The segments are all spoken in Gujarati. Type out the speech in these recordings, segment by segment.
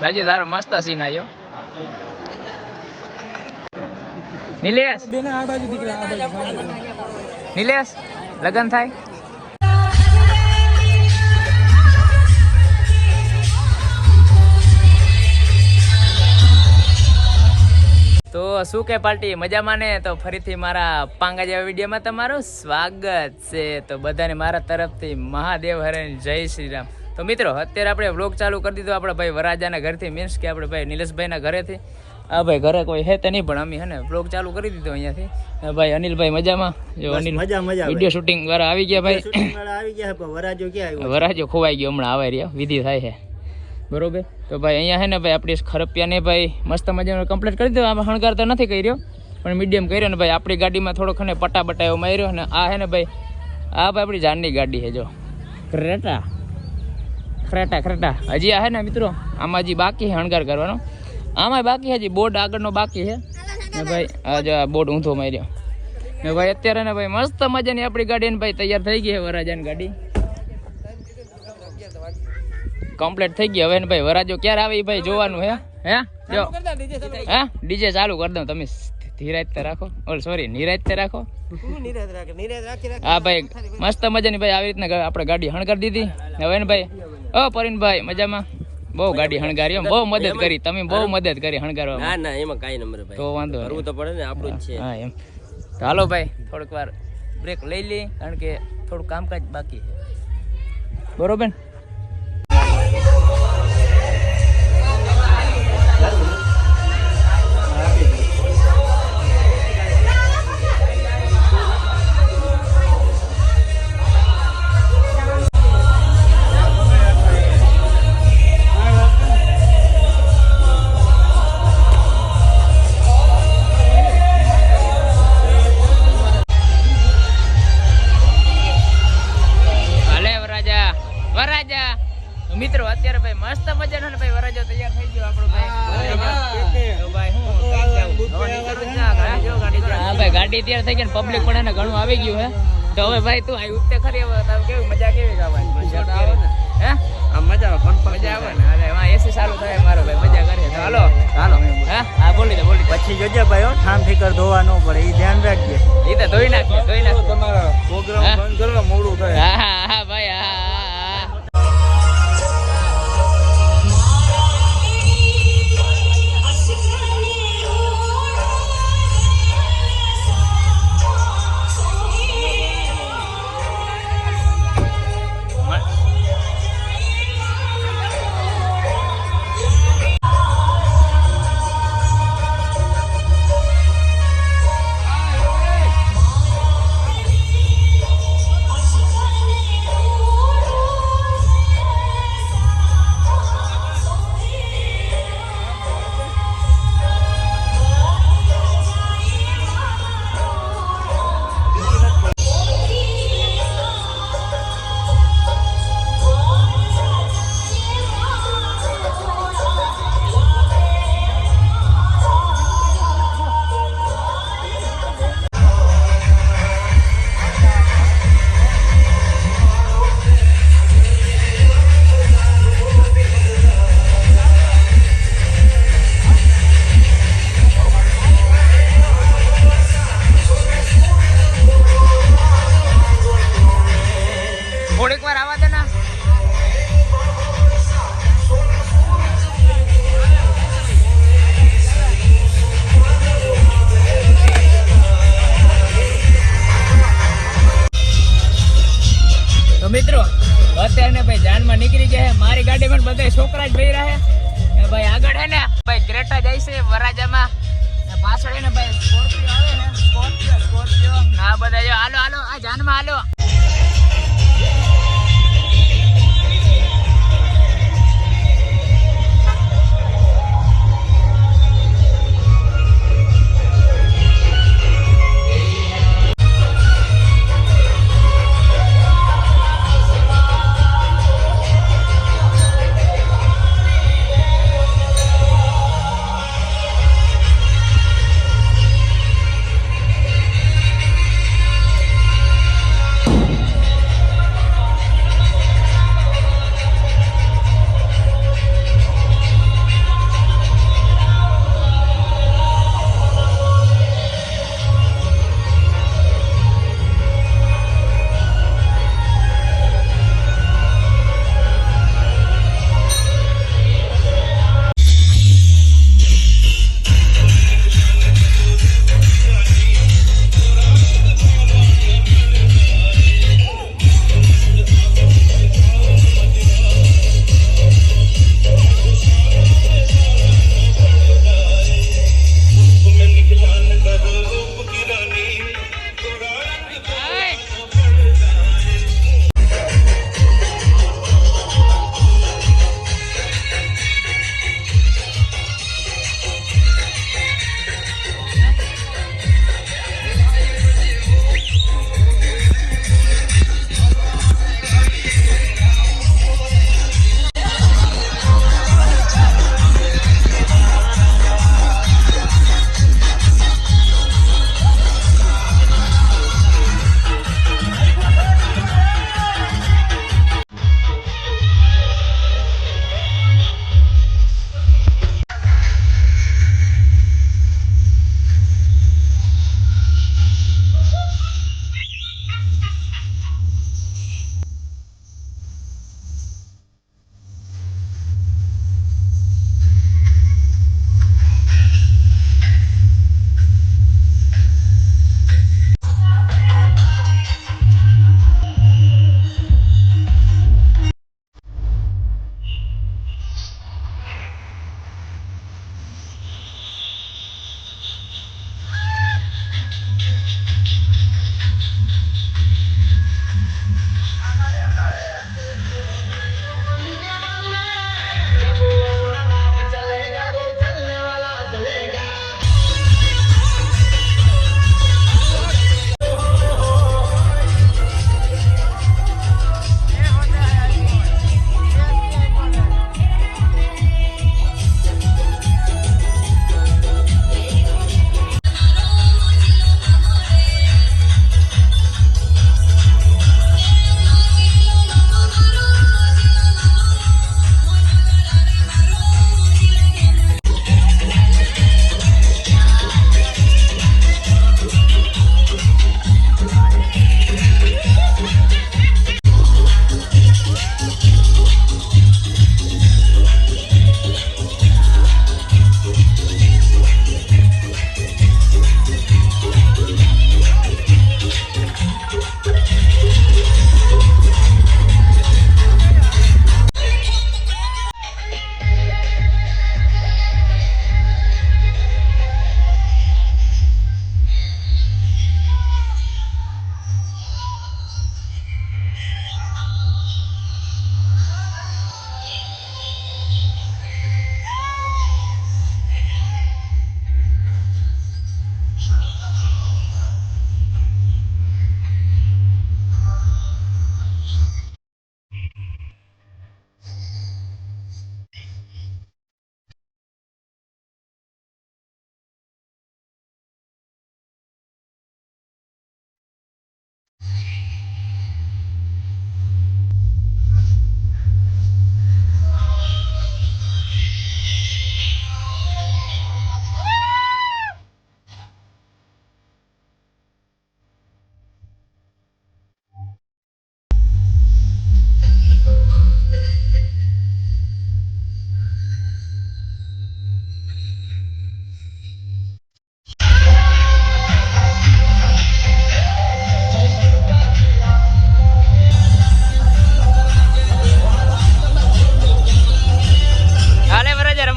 બાજી તારો મસ્ત સીન આવ્યો. નિલેશ નિલેશ લગન થાય. તો શું કે પાર્ટી મજામાં ને? તો ફરીથી મારા પાંગા જેવા વિડીયોમાં તમારું સ્વાગત છે. તો બધાને મારા તરફથી મહાદેવ હરણ જય શ્રી રામ. તો મિત્રો અત્યારે આપણે વ્લોગ ચાલુ કરી દીધો આપણા ભાઈ વરાજાના ઘરથી, મીન્સ કે આપણે ભાઈ નિલેશભાઈના ઘરેથી. હા ભાઈ ઘરે કોઈ હે તો નહીં, પણ અમે હે ને વ્લોગ ચાલુ કરી દીધો અહીંયાથી. ભાઈ અનિલભાઈ મજામાં? જો અનિલ વિડીયો શૂટિંગ વાળા આવી ગયા ભાઈ. વરાજો ક્યાં આવ્યો? વરાજો ખોવાઈ ગયો, હમણાં આવે રહ્યા, વિધિ થાય છે બરોબર. તો ભાઈ અહીંયા હે ને ભાઈ આપણી ખરપિયાને ભાઈ મસ્ત મજાનો કમ્પ્લીટ કરી દો. આમાં શણગાર તો નથી કર્યો પણ મીડિયમ કર્યો ને ભાઈ. આપણી ગાડીમાં થોડોક ને પટા બટા એવો માર્યો ને. આ હે ને ભાઈ આ ભાઈ આપણી જાનની ગાડી છે, જો ક્રેટા હજી આ હે ને મિત્રો આમાં હજી બાકી છે શણગાર કરવાનો. આમાં બાકી છે, હજી બોર્ડ આગળનો બાકી છે ને ભાઈ. આ જો બોર્ડ ઊંધો માર્યો ને ભાઈ. અત્યારે ને ભાઈ મસ્ત મજાની આપણી ગાડી ને ભાઈ તૈયાર થઈ ગઈ છે વરાજાની ગાડી, કમ્પ્લીટ થઈ ગઈ. હવે ને ભાઈ વરાજો ક્યારે આવે ભાઈ જોવાનું હે. જો હે ડીજે ચાલુ કરી દઉં, તમે ધીરાજતે રાખો. સોરી નિરાજતે રાખો. હા ભાઈ મસ્ત મજાની ભાઈ આવી રીતના આપણે ગાડી શણગાર દીધી. હવે ને ભાઈ ઓ પરીનભાઈ મજામાં? બહુ ગાડી શણગારી, બહુ મદદ કરી તમે, બહુ મદદ કરી શણગારવા. ના ના એમાં કાઈ નંબર ભાઈ, તો વાંધો કરવું તો પડે ને, આપણું જ છે. હા એમ. તો હાલો ભાઈ થોડીક વાર બ્રેક લઈ લઈએ, કારણ કે થોડું કામકાજ બાકી છે બરોબર. મિત્રો અત્યારે ભાઈ મસ્ત મજાનો ને ભાઈ વરાજો તૈયાર થઈ ગયો આપણો ભાઈ. તો ભાઈ હું હા ભાઈ ગાડી તૈયાર થઈ ગઈ ને પબ્લિક પણ એને ઘણું આવી ગયું હે. તો હવે ભાઈ તું આવી ઉઠતે ખરી, હવે તારું કેવું મજા કેવી ગાવાની? હે આ મજા આવે, મજા આવે ને. અરે એમાં એસી ચાલુ થાય મારો ભાઈ, મજા કરીએ. તો હાલો હાલો હા બોલી દે પછી જોજે ભાઈ હો, ઠામ ઠીકર ધોવા ન પડે, એ ધ્યાન રાખજે. એ તો ધોઈ નાખીએ તમારા પ્રોગ્રામ બંધ કરવા મોડું થાય. હા ભાઈ હા. મિત્રો અત્યારે ભાઈ જાનમાં નીકળી ગયા. મારી ગાડીમાં બધા છોકરા જ ભાઈ રહે ભાઈ. આગળ હે ને ભાઈ ક્રેટા જાય છે વરાજામાં, પાછળ હે ને ભાઈ સ્કોર્પિયો આવે ને, સ્કોર્પિયો ના બધા જો હાલો હાલો આ જાનમાં હાલો.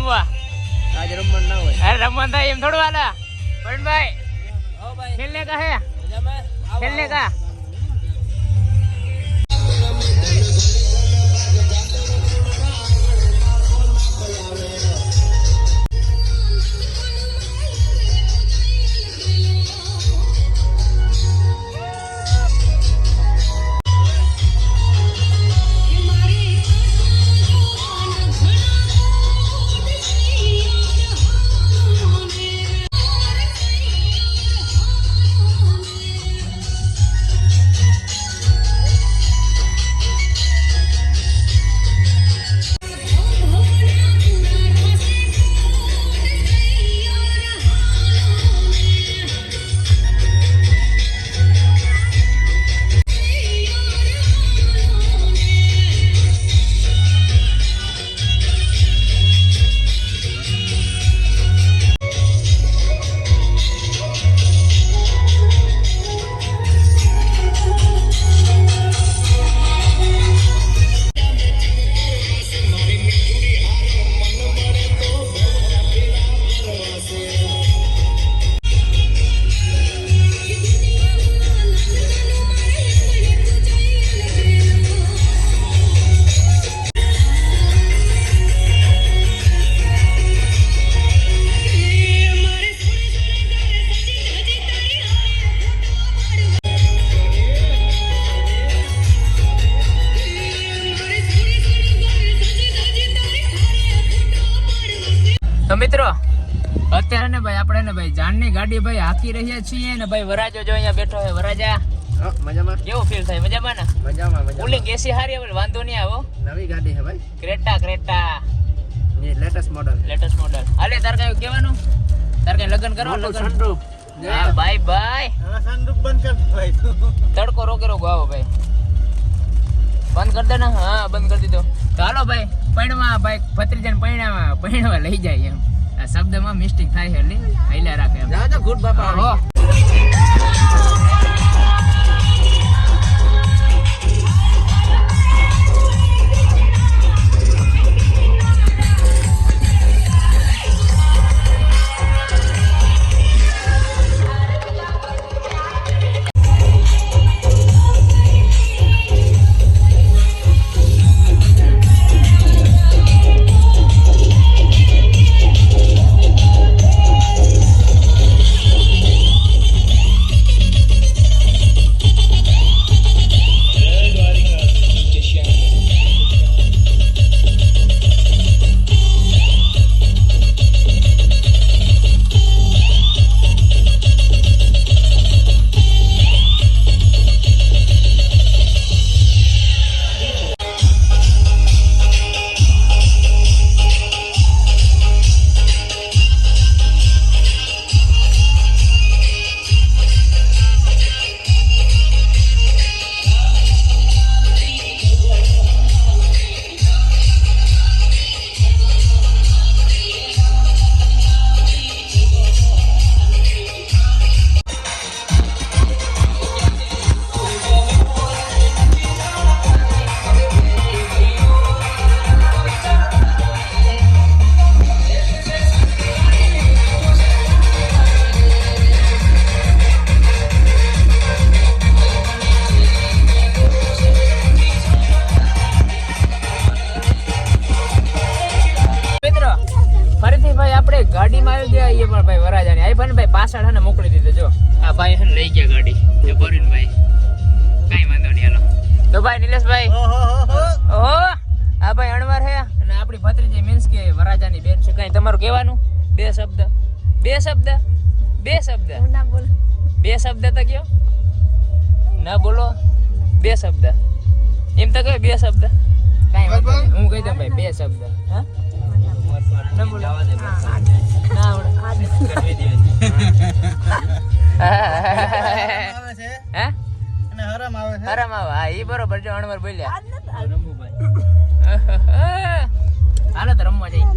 રમવા? आज रमन ना હોય. અરે રમવા થાય એમ થોડું હાલા. પરણભાઈ खेलने का है? खेलने का? તો મિત્રો અત્યારે ને ભાઈ આપણે ને ભાઈ જાનની ગાડી ભાઈ હાકી રહ્યા છીએ ને ભાઈ વરાજો જો અહીંયા બેઠો છે. વરાજા મજામાં કેવું ફીલ થાય? મજામાં ને? મજામાં કુલિંગ એસી હારી આવે વાંધો નહીં આવો. નવી ગાડી છે ભાઈ. ક્રેટા ये लेटेस्ट मॉडल હાલે તાર કઈ કહેવાનું? તાર કઈ લગન કરો? લગન सनरूफ હા ભાઈ ભાઈ सनरूफ बंद कर भाई તડકો રોકે રોકો આવો ભાઈ. બંધ કરી દે ને. હા બંધ કરી દીધો. તો હાલો ભાઈ પૈણમાં ભાઈ ભત્રીજાને પૈણવા લઈ જાય એમ. આ શબ્દમાં મિસ્ટેક થાય છે એટલે હાઈલા રાખે એમ. जा गुड बापा હો. ગાડીમાં આવી ગયા એ પણ ભાઈ વરાજાની આઈ ભાઈ પાછળ હને મોકલી દીધો. જો આ ભાઈ હને લઈ ગયા ગાડી જો ભરીને ભાઈ. કાઈ વાંધો નહીં હાલો. તો ભાઈ નિલેશભાઈ ઓહો આ ભાઈ અણવાર હે અને આપણી ભત્રીજી મીન્સ કે વરાજાની બેન છે. કાઈ તમારું કહેવાનું? બે શબ્દ ના બોલ. બે શબ્દ તો કયો ના બોલો. બે શબ્દ એમ તો કયો બે શબ્દ. કાઈ વાંધો નહીં હું કહી દઉં ભાઈ બે શબ્દ. હા ના બોલો. ના આવડે. હે હરામ આવે. હા ઈ બરોબર. જો અણવર બોલ્યા હાલો તો રમવા જઈએ.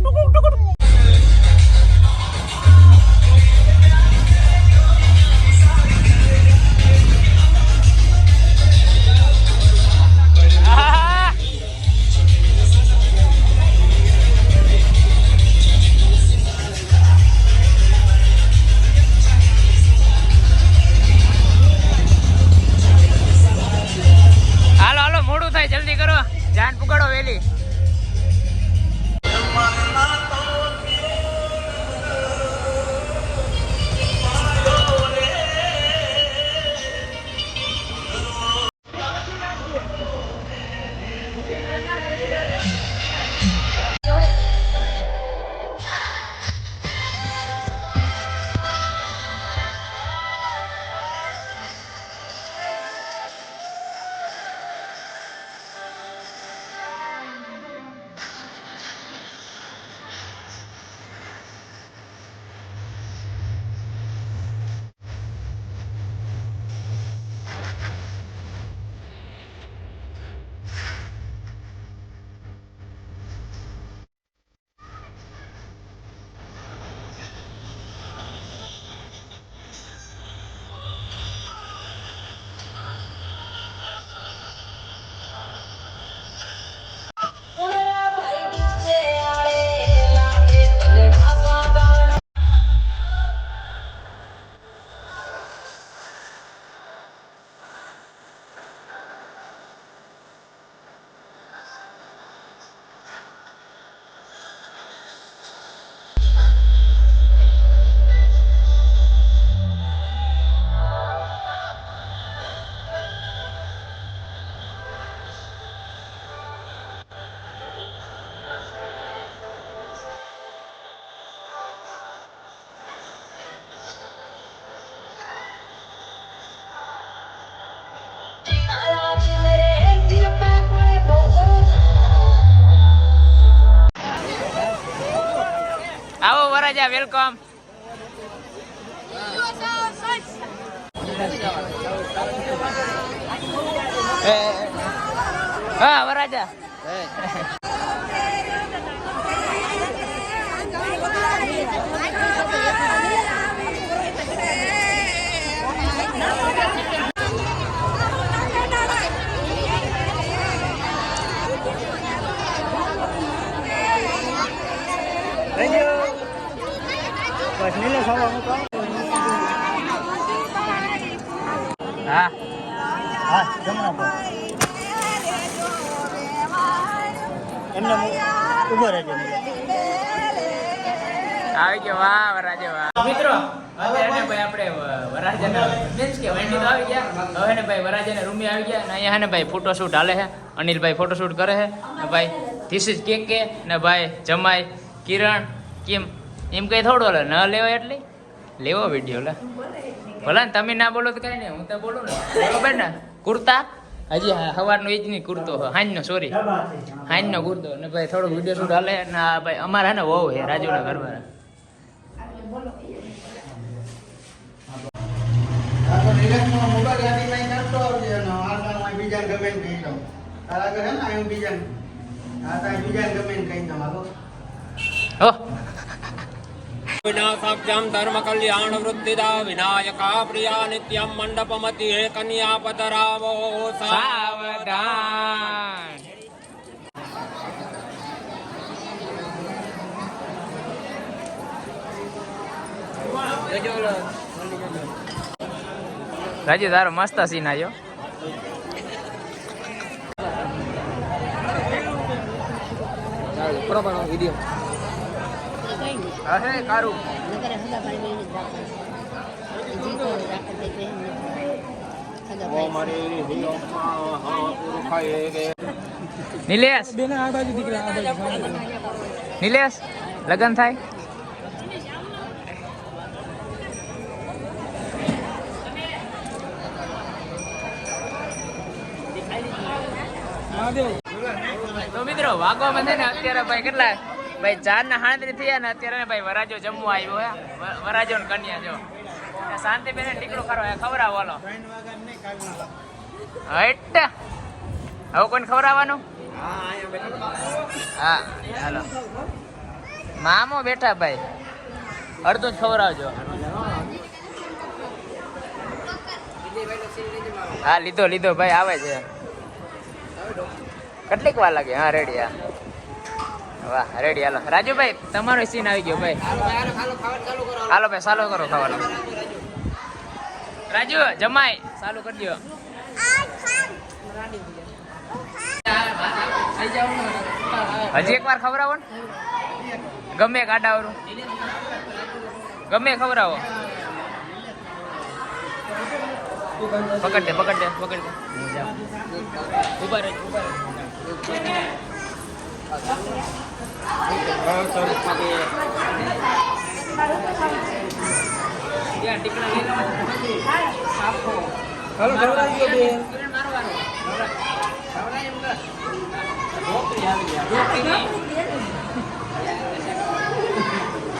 આવો વરાજા, વેલકમ. હા વરાજા. હા હા જમણા પર એમને ઉભો રહેજો. આવી ગયો. વાહ વરાજા વાહ. મિત્રો અત્યારે ભાઈ આપણે વરાજાના મીન્સ કે વાંડી તો આવી ગયા. હવે ને ભાઈ વરાજાના રૂમે આવી ગયા. ને અહીંયા હે ને ભાઈ ફોટોશૂટ હાલે છે. અનિલભાઈ ફોટોશૂટ કરે છે. ને ભાઈ ધીસ ઇઝ કે ને ભાઈ જમાઈ કિરણ કેમ એમ કઈ થોડો લે ન લેવાય એટલે લેવો વિડીયો લે ભલા ને તમે ના બોલો તો કઈ નહીં, હું તો બોલું ને ખબર ને. કુર્તા હજી સવારનો એ જ નહીં કુર્તો હાંજનો, સોરી હાંજનો કુર્તો. ને ભાઈ થોડો વિડીયો શૂટ હાલે. ને આ ભાઈ અમારા હે ને વહુ છે રાજુના ઘરવાળા. ઓહ विनाशाख्यम धर्म कल्याण वृद्धिदा विनायका प्रिया नित्यम मंडपमति हे कन्या पतरावो સાવધાન. રાજુ તારો મસ્ત સીન આવ્યો. હે કારું નિલેશ નિલેશ લગન થાય. તો મિત્રો વાગવા બંધે ને અત્યારે ભાઈ કેટલા ભાઈ 4:37 થયા ને અત્યારે ભાઈ વરાજો જમવા આવ્યો હે. વરાજો ને કન્યા જો શાંતિ બેન ટીકડો ખરો ખવડાવવાનો. હટ હવે કોઈને ખવડાવવાનું? હા હાલો મામો બેઠા ભાઈ, અડધું જ ખવડાવજો. હા લીધો લીધો ભાઈ, આવે છે. કેટલીક વાર લાગે? હા રેડી. હા વાહ રેડી. હાલો રાજુભાઈ તમારો સીન આવી ગયો ભાઈ. હાલો ભાઈ ચાલુ કરો ખાવાનું. રાજુ જમાઈ ચાલુ કરી દો. હજી એક વાર ખવડાવો ને, ગમે કાઢાવરું ગમે ખવડાવો. પકડ દે પકડ દે પકડ દે. ઉભા રહે ઉભા રહે. ત્યાં ટીકડા લઈ લો. હાલો ખવડાવી દો બે. મારવાનો ખવડાય એમ કર. રોકડી આવી ગયા. રોકડી નહીં.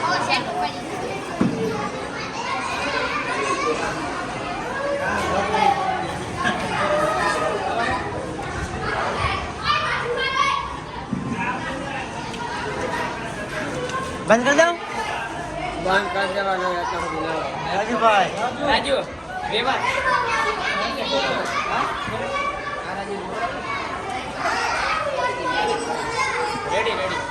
ઓ સેટ ઉપર. બંધ કરી દઉં? બંધ કરી દેવાનો રાજુભાઈ. રાજુ વેવા રેડી રેડી.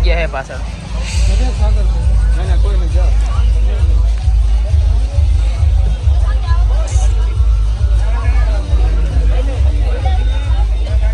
જગ્યા હે પાછળ. ના કોઈ નથી જાઓ.